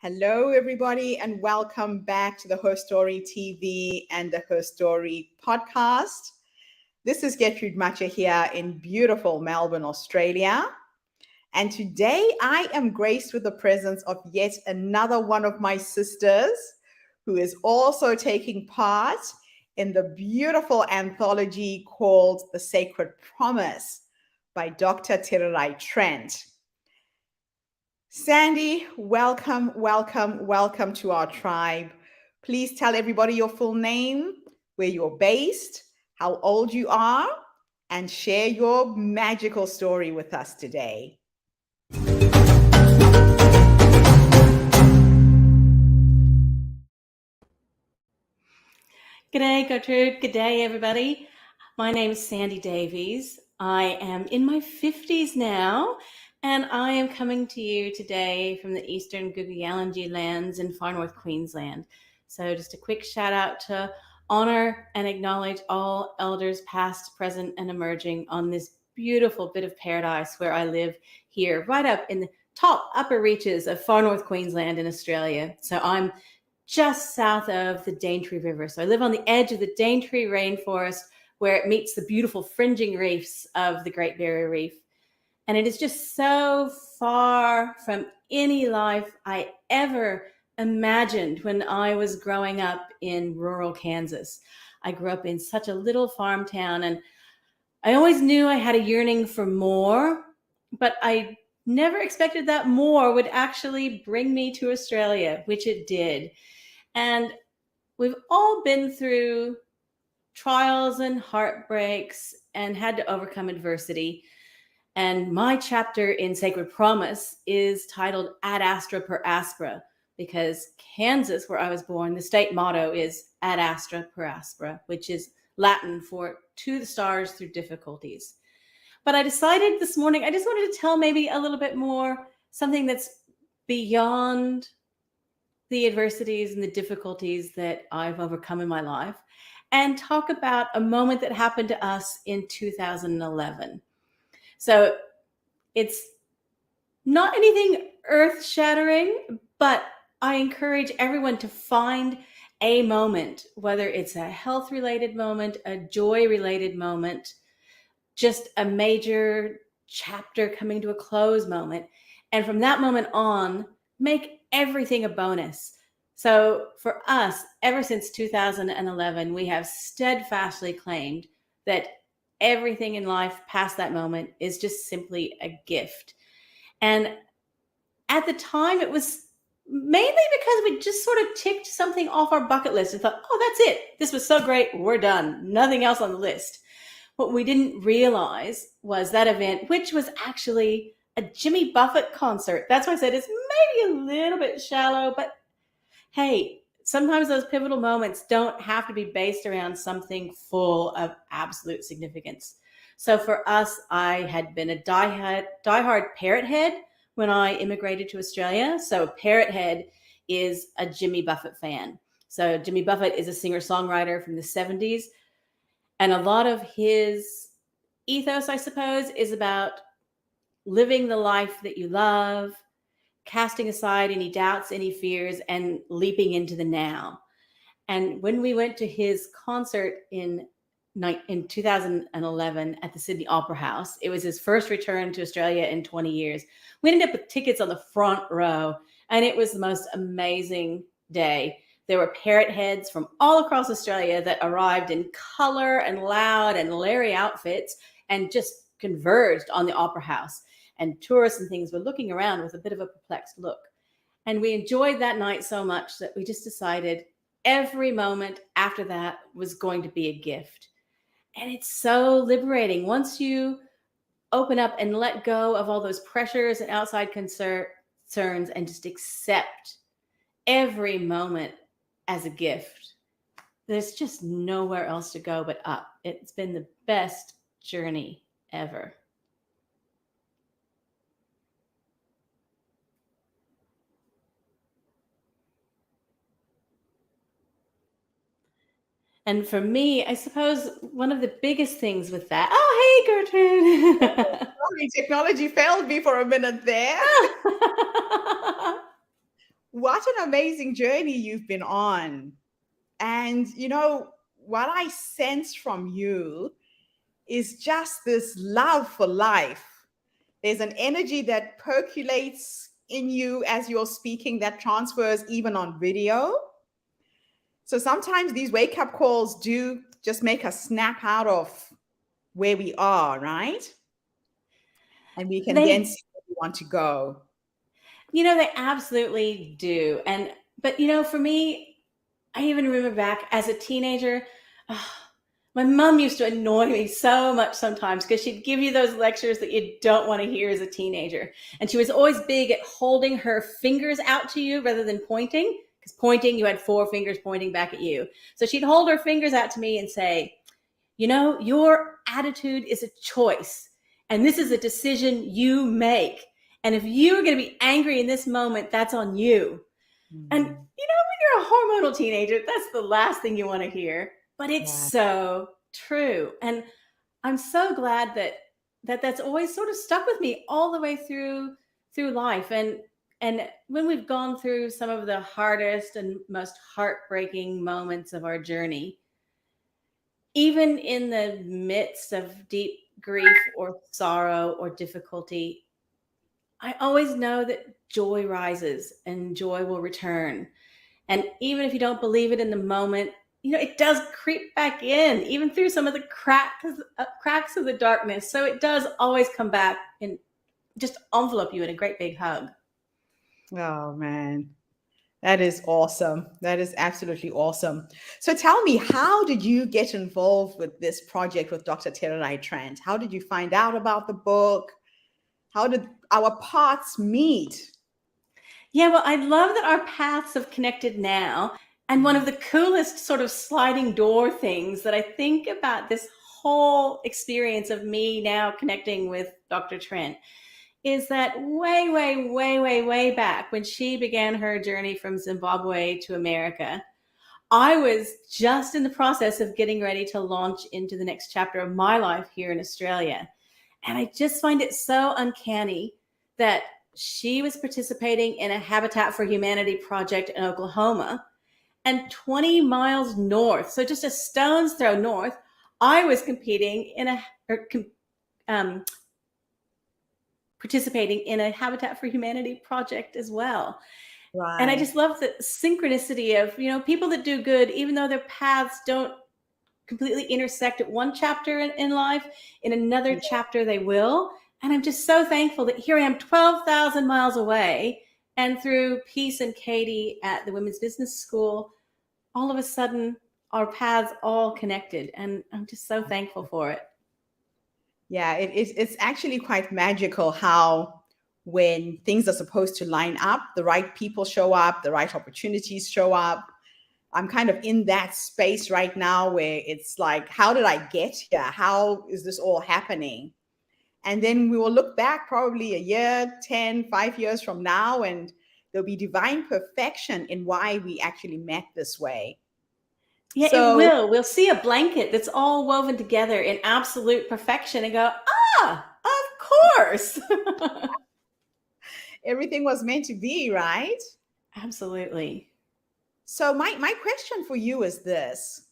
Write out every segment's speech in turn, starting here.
Hello, everybody, and welcome back to the HerStoryTV and the HerStory podcast. This is Getrude Matshe here in beautiful Melbourne, Australia. And today I am graced with the presence of yet another one of my sisters who is also taking part in the beautiful anthology called The Sacred Promise by Dr. Tirirai Trent. Sandy, welcome to our tribe. Please tell everybody your full name, where you're based, how old you are, and share your magical story with us today. G'day, Getrude. G'day, everybody. My name is Sandy Davies. I am in my 50s now, and I am coming to you today from the eastern Guyalanji lands in far north Queensland. So just a quick shout out to honor and acknowledge all elders past, present, and emerging on this beautiful bit of paradise where I live here, right up in the top upper reaches of far north Queensland in Australia. So I'm just south of the Daintree River. So I live on the edge of the Daintree rainforest where it meets the beautiful fringing reefs of the Great Barrier Reef. And it is just so far from any life I ever imagined when I was growing up in rural Kansas. I grew up in such a little farm town, and I always knew I had a yearning for more, but I never expected that more would actually bring me to Australia, which it did. And we've all been through trials and heartbreaks and had to overcome adversity. And my chapter in Sacred Promise is titled Ad Astra per Aspera, because Kansas, where I was born, the state motto is Ad Astra per Aspera, which is Latin for to the stars through difficulties. But I decided this morning, I just wanted to tell maybe a little bit more, something that's beyond the adversities and the difficulties that I've overcome in my life, and talk about a moment that happened to us in 2011. So it's not anything earth-shattering, but I encourage everyone to find a moment, whether it's a health-related moment, a joy-related moment, just a major chapter coming to a close moment. And from that moment on, make everything a bonus. So for us, ever since 2011, we have steadfastly claimed that everything in life past that moment is just simply a gift. And at the time, it was mainly because we just sort of ticked something off our bucket list and thought, oh, that's it. This was so great. We're done. Nothing else on the list. What we didn't realize was that event, which was actually a Jimmy Buffett concert. That's why I said it's maybe a little bit shallow, but hey, sometimes those pivotal moments don't have to be based around something full of absolute significance. So for us, I had been a diehard Parrot Head when I immigrated to Australia. So Parrot Head is a Jimmy Buffett fan. So Jimmy Buffett is a singer-songwriter from the 70s. And a lot of his ethos, I suppose, is about living the life that you love, casting aside any doubts, any fears, and leaping into the now. And when we went to his concert in 2011 at the Sydney Opera House, it was his first return to Australia in 20 years. We ended up with tickets on the front row, and it was the most amazing day. There were parrot heads from all across Australia that arrived in color and loud and Larry outfits and just converged on the Opera House. And tourists and things were looking around with a bit of a perplexed look. And we enjoyed that night so much that we just decided every moment after that was going to be a gift. And it's so liberating. Once you open up and let go of all those pressures and outside concerns and just accept every moment as a gift, there's just nowhere else to go but up. It's been the best journey ever. And for me, I suppose one of the biggest things with that, oh, hey, Gertrude. Sorry, technology failed me for a minute there. What an amazing journey you've been on. And, what I sense from you is just this love for life. There's an energy that percolates in you as you're speaking that transfers even on video. So sometimes these wake up calls do just make us snap out of where we are, right? And we can then see where we want to go. They absolutely do. But for me, I even remember back as a teenager, my mom used to annoy me so much sometimes because she'd give you those lectures that you don't want to hear as a teenager. And she was always big at holding her fingers out to you rather than pointing, because pointing, you had 4 fingers pointing back at you. So she'd hold her fingers out to me and say, your attitude is a choice, and this is a decision you make. And if you're going to be angry in this moment, that's on you. Mm-hmm. And, when you're a hormonal teenager, that's the last thing you want to hear. But it's so true. And I'm so glad that's always sort of stuck with me all the way through life. And when we've gone through some of the hardest and most heartbreaking moments of our journey, even in the midst of deep grief or sorrow or difficulty, I always know that joy rises and joy will return. And even if you don't believe it in the moment, it does creep back in, even through some of the cracks of the darkness. So it does always come back and just envelope you in a great big hug. Oh, man. That is awesome. That is absolutely awesome. So tell me, how did you get involved with this project with Dr. Tererai Trent? How did you find out about the book? How did our paths meet? Yeah, well, I love that our paths have connected now. And one of the coolest sort of sliding door things that I think about this whole experience of me now connecting with Dr. Trent is that way, way, way, way, way back when she began her journey from Zimbabwe to America, I was just in the process of getting ready to launch into the next chapter of my life here in Australia. And I just find it so uncanny that she was participating in a Habitat for Humanity project in Oklahoma. And 20 miles north, so just a stone's throw north, I was participating in a Habitat for Humanity project as well. Right. And I just love the synchronicity of, people that do good, even though their paths don't completely intersect at one chapter in life, in another chapter they will. And I'm just so thankful that here I am 12,000 miles away, and through Peace and Katie at the Women's Business School, all of a sudden our paths all connected, and I'm just so thankful for it. Yeah, it's actually quite magical how when things are supposed to line up, the right people show up, the right opportunities show up. I'm kind of in that space right now where it's like, how did I get here? How is this all happening? And then we will look back probably a year, 10, 5 years from now, and there'll be divine perfection in why we actually met this way. Yeah, so, it will. We'll see a blanket that's all woven together in absolute perfection and go, of course. Everything was meant to be, right? Absolutely. So my question for you is this.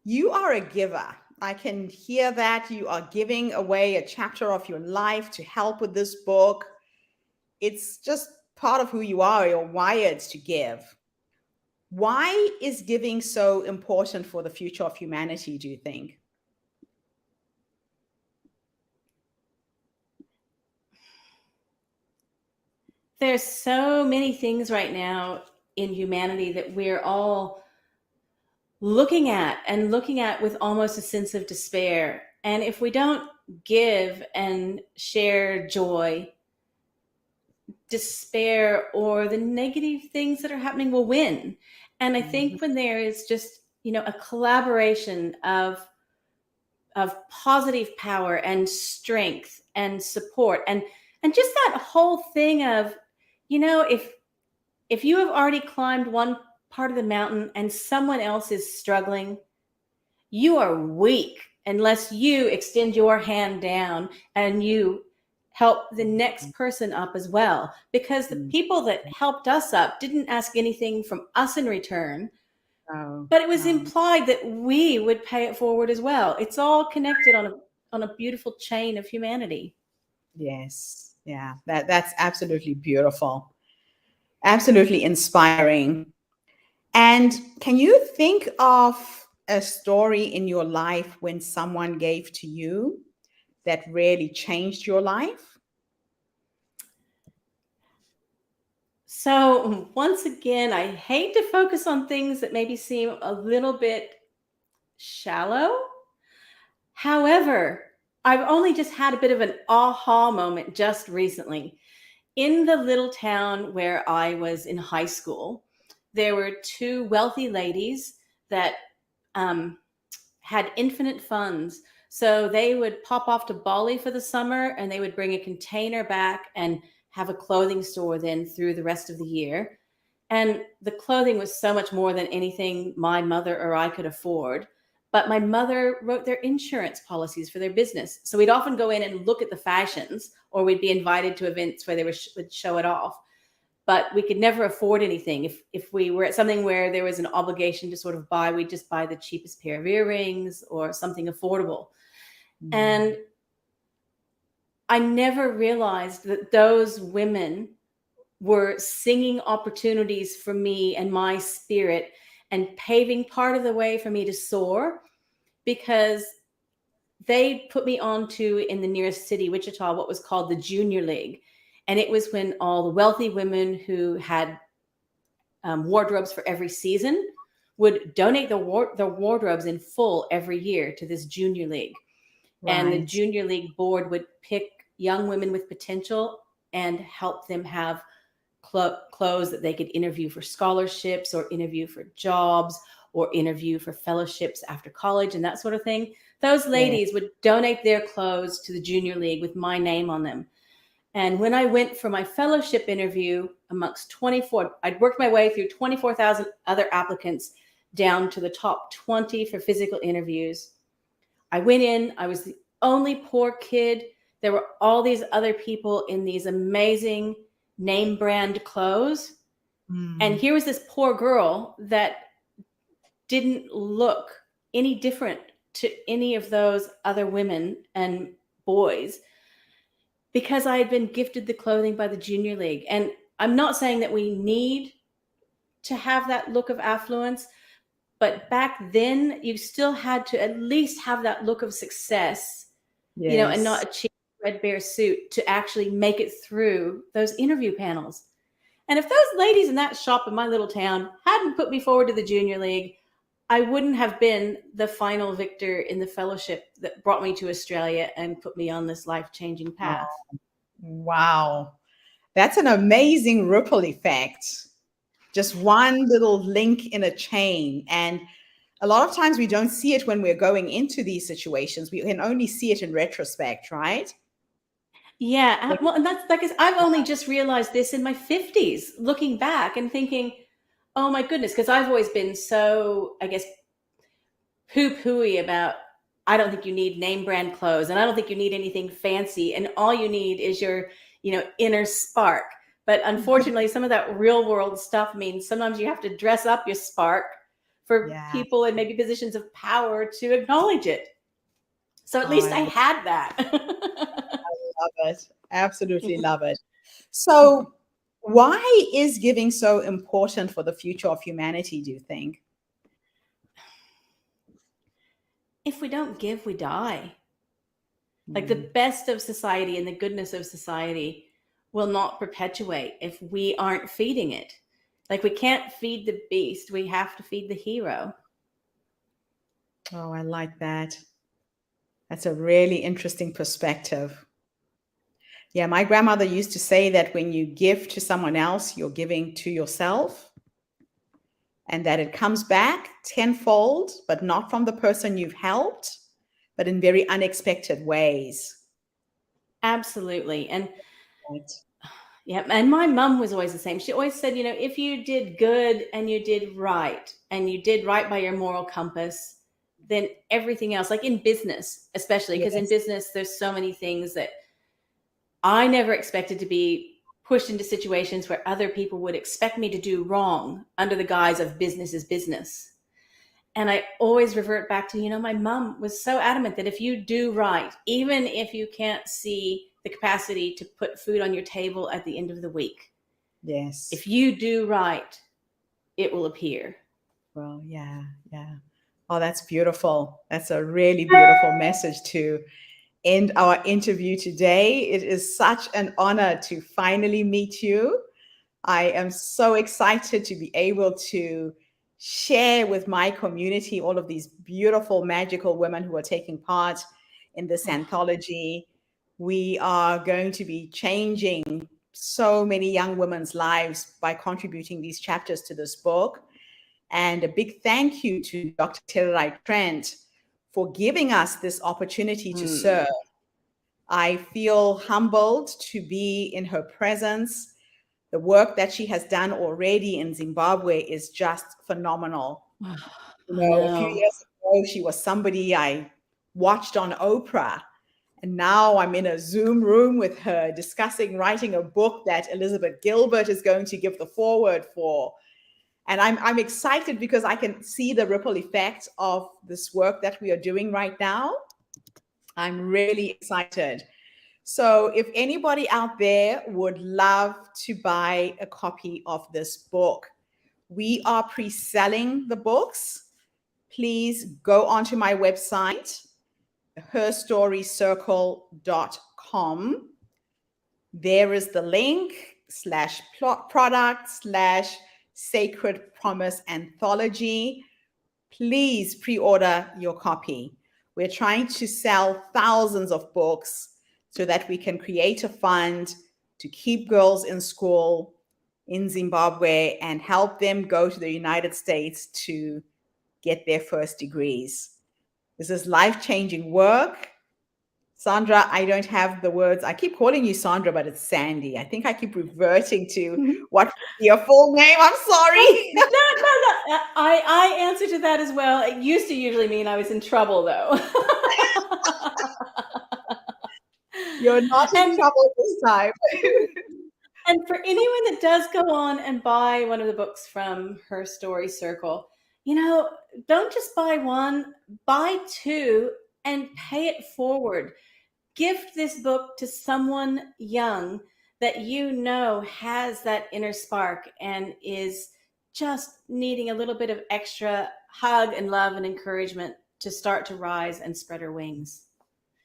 You are a giver. I can hear that you are giving away a chapter of your life to help with this book. It's just part of who you are. You're wired to give. Why is giving so important for the future of humanity, do you think? There's so many things right now in humanity that we're all looking at with almost a sense of despair. And if we don't give and share joy, despair or the negative things that are happening will win. And I think when there is just, a collaboration of positive power and strength and support and just that whole thing of, if you have already climbed one part of the mountain and someone else is struggling, you are weak unless you extend your hand down and you help the next person up as well, because the people that helped us up didn't ask anything from us in return, but it was implied that we would pay it forward as well. It's all connected on a beautiful chain of humanity. Yes. Yeah. That's absolutely beautiful. Absolutely inspiring. And can you think of a story in your life when someone gave to you that really changed your life? So once again, I hate to focus on things that maybe seem a little bit shallow. However, I've only just had a bit of an aha moment just recently. In the little town where I was in high school, there were two wealthy ladies that had infinite funds. So they would pop off to Bali for the summer and they would bring a container back and have a clothing store then through the rest of the year. And the clothing was so much more than anything my mother or I could afford. But my mother wrote their insurance policies for their business. So we'd often go in and look at the fashions, or we'd be invited to events where they would show it off. But we could never afford anything. If we were at something where there was an obligation to sort of buy, we'd just buy the cheapest pair of earrings or something affordable. And I never realized that those women were singing opportunities for me and my spirit and paving part of the way for me to soar, because they put me onto, in the nearest city, Wichita, what was called the Junior League. And it was when all the wealthy women who had wardrobes for every season would donate their wardrobes in full every year to this Junior League. Right. And the Junior League board would pick young women with potential and help them have clothes that they could interview for scholarships or interview for jobs or interview for fellowships after college and that sort of thing. Those ladies would donate their clothes to the Junior League with my name on them. And when I went for my fellowship interview amongst 24, I'd worked my way through 24,000 other applicants down to the top 20 for physical interviews. I went in, I was the only poor kid. There were all these other people in these amazing name brand clothes. And here was this poor girl that didn't look any different to any of those other women and boys, because I had been gifted the clothing by the Junior League. And I'm not saying that we need to have that look of affluence, but back then you still had to at least have that look of success, you know, and not a cheap threadbare suit to actually make it through those interview panels. And if those ladies in that shop in my little town hadn't put me forward to the Junior League, I wouldn't have been the final victor in the fellowship that brought me to Australia and put me on this life-changing path. Wow. That's an amazing ripple effect. Just one little link in a chain. And a lot of times we don't see it when we're going into these situations. We can only see it in retrospect, right? Yeah. Well, and that's because I've only just realized this in my 50s, looking back and thinking, oh my goodness, because I've always been so, I guess, poo-pooey about, I don't think you need name brand clothes and I don't think you need anything fancy, and all you need is your, you know, inner spark. But unfortunately, some of that real world stuff means sometimes you have to dress up your spark for people in maybe positions of power to acknowledge it. So at least I had that. I love it. Absolutely love it. So why is giving so important for the future of humanity, do you think? If we don't give, we die. Like the best of society and the goodness of society will not perpetuate if we aren't feeding it. Like we can't feed the beast. We have to feed the hero. Oh, I like that. That's a really interesting perspective. Yeah, my grandmother used to say that when you give to someone else, you're giving to yourself, and that it comes back tenfold, but not from the person you've helped, but in very unexpected ways. Absolutely. And yeah, and my mom was always the same. She always said, you know, if you did good and you did right by your moral compass, then everything else, like in business, especially because in business, there's so many things that I never expected to be pushed into situations where other people would expect me to do wrong under the guise of business is business. And I always revert back to, my mom was so adamant that if you do right, even if you can't see the capacity to put food on your table at the end of the week, yes, if you do right, it will appear. Well, yeah. Oh, that's beautiful. That's a really beautiful message to end our interview today. It is such an honor to finally meet you. I am so excited to be able to share with my community all of these beautiful, magical women who are taking part in this anthology. We are going to be changing so many young women's lives by contributing these chapters to this book. And a big thank you to Dr. Getrude Trent for giving us this opportunity to serve. I feel humbled to be in her presence. The work that she has done already in Zimbabwe is just phenomenal. A few years ago, she was somebody I watched on Oprah. And now I'm in a Zoom room with her discussing writing a book that Elizabeth Gilbert is going to give the foreword for. And I'm excited because I can see the ripple effect of this work that we are doing right now. I'm really excited. So if anybody out there would love to buy a copy of this book, we are pre-selling the books. Please go onto my website, HerStoryCircle.com. There is the link /product/Sacred Promise Anthology. Please pre-order your copy. We're trying to sell thousands of books so that we can create a fund to keep girls in school in Zimbabwe and help them go to the United States to get their first degrees. This is life-changing work. Sandra, I don't have the words. I keep calling you Sandra, but it's Sandy. I think I keep reverting to what would be your full name. I'm sorry. No. I answer to that as well. It used to usually mean I was in trouble, though. You're not in trouble this time. And for anyone that does go on and buy one of the books from Her Story Circle, don't just buy one, buy two and pay it forward. Gift this book to someone young that has that inner spark and is just needing a little bit of extra hug and love and encouragement to start to rise and spread her wings,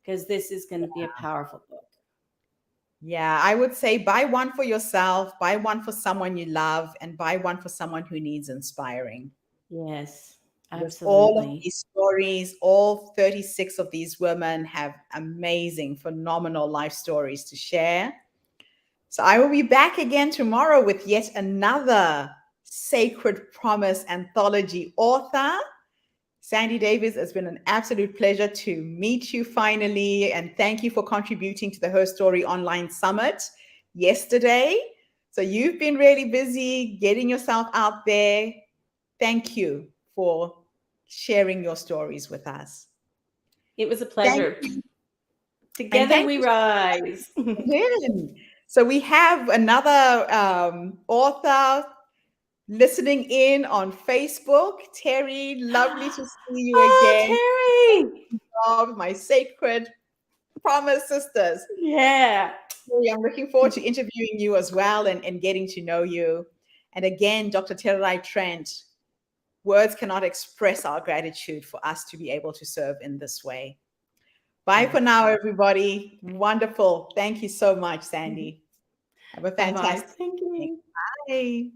because this is going to be a powerful book. Yeah, I would say buy one for yourself, buy one for someone you love, and buy one for someone who needs inspiring. Yes, absolutely. All of these stories, all 36 of these women have amazing, phenomenal life stories to share. So I will be back again tomorrow with yet another Sacred Promise anthology author. Sandy Davies, it's been an absolute pleasure to meet you finally, and thank you for contributing to the Her Story Online Summit yesterday. So you've been really busy getting yourself out there. Thank you for sharing your stories with us. It was a pleasure. Together we rise. So we have another author listening in on Facebook. Terry, lovely to see you again. Terry! Of my Sacred Promise sisters. Yeah. I'm looking forward to interviewing you as well and getting to know you. And again, Dr. Getrude Trent, words cannot express our gratitude for us to be able to serve in this way. Bye for now, everybody. Wonderful. Thank you so much, Sandy. Have a fantastic Thank you. Bye.